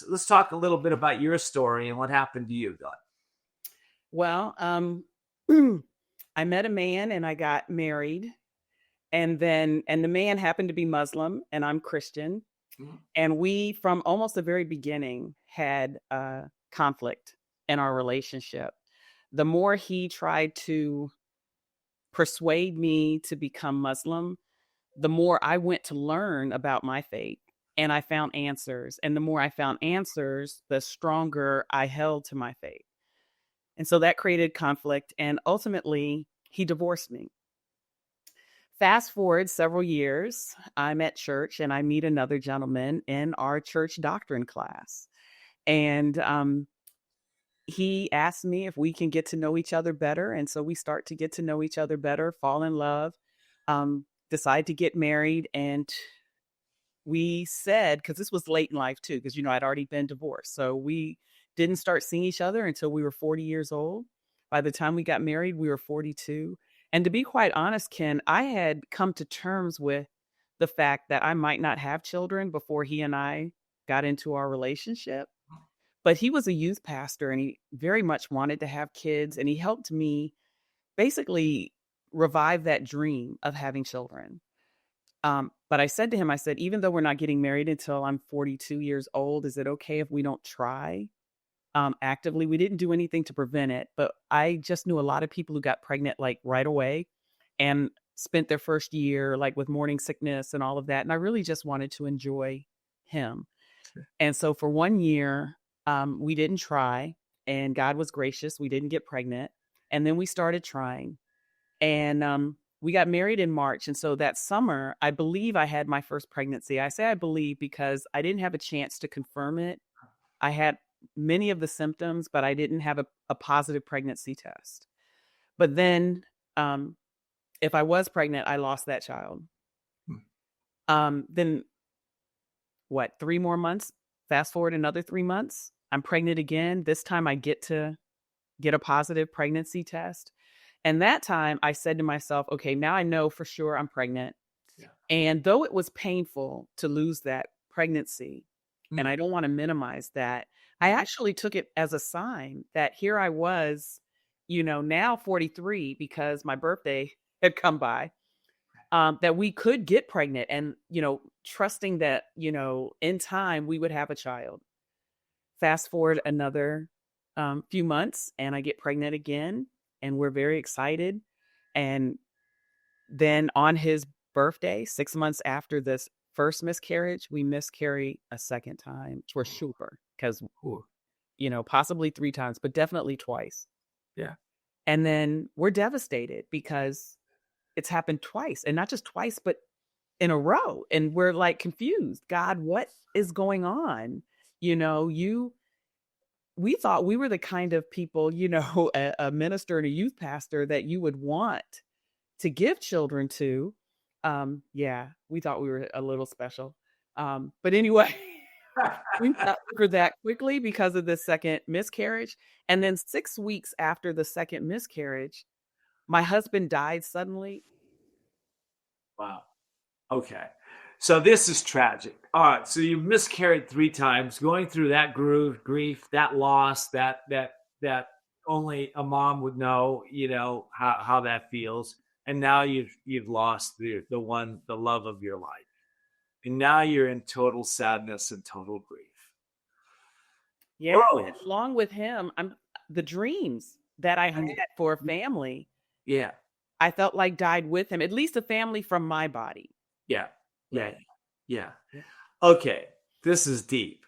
let's talk a little bit about your story and what happened to you, Don. Well, I met a man and I got married, and the man happened to be Muslim and I'm Christian, Mhm. and we from almost the very beginning had conflict in our relationship. The more he tried to persuade me to become Muslim, the more I went to learn about my faith and I found answers. And the more I found answers, the stronger I held to my faith. And so that created conflict. And ultimately, he divorced me. Fast forward several years, I'm at church and I meet another gentleman in our church doctrine class. And he asked me if we can get to know each other better. And so we start to get to know each other better, fall in love, decide to get married. And we said, because this was late in life too, because, I'd already been divorced. So we didn't start seeing each other until we were 40 years old. By the time we got married, we were 42. And to be quite honest, Ken, I had come to terms with the fact that I might not have children before he and I got into our relationship. But he was a youth pastor and he very much wanted to have kids. And he helped me basically revive that dream of having children. But I said to him, I said, even though we're not getting married until I'm 42 years old, is it okay if we don't try actively? We didn't do anything to prevent it, but I just knew a lot of people who got pregnant like right away and spent their first year like with morning sickness and all of that. And I really just wanted to enjoy him. And so for 1 year, we didn't try, and God was gracious. We didn't get pregnant. And then we started trying. And we got married in March. And so that summer, I believe I had my first pregnancy. I say I believe because I didn't have a chance to confirm it. I had many of the symptoms, but I didn't have a positive pregnancy test. But then if I was pregnant, I lost that child. Then what, 3 more months? Fast forward another 3 months. I'm pregnant again. This time I get to get a positive pregnancy test. And that time I said to myself, okay, now I know for sure I'm pregnant. Yeah. And though it was painful to lose that pregnancy, and I don't want to minimize that, I actually took it as a sign that here I was, now 43 because my birthday had come by, that we could get pregnant and, trusting that, in time we would have a child. Fast forward another few months and I get pregnant again and we're very excited. And then on his birthday, 6 months after this first miscarriage, we miscarry a second time. We're super because, possibly 3 times, but definitely twice. Yeah. And then we're devastated because it's happened twice, and not just twice, but in a row. And we're like confused. God, what is going on? We thought we were the kind of people, a minister and a youth pastor that you would want to give children to. Yeah, we thought we were a little special. But anyway, we got over that quickly because of the second miscarriage. And then 6 weeks after the second miscarriage, my husband died suddenly. Wow. Okay. So this is tragic. All right. So you miscarried 3 times, going through that grief, that loss, that only a mom would know, how that feels. And now you've lost the love of your life. And now you're in total sadness and total grief. Yeah. Oh, And along with him, the dreams that I had for a family, yeah. I felt like died with him, at least a family from my body. Yeah. Yeah. Right. Yeah. Okay. This is deep.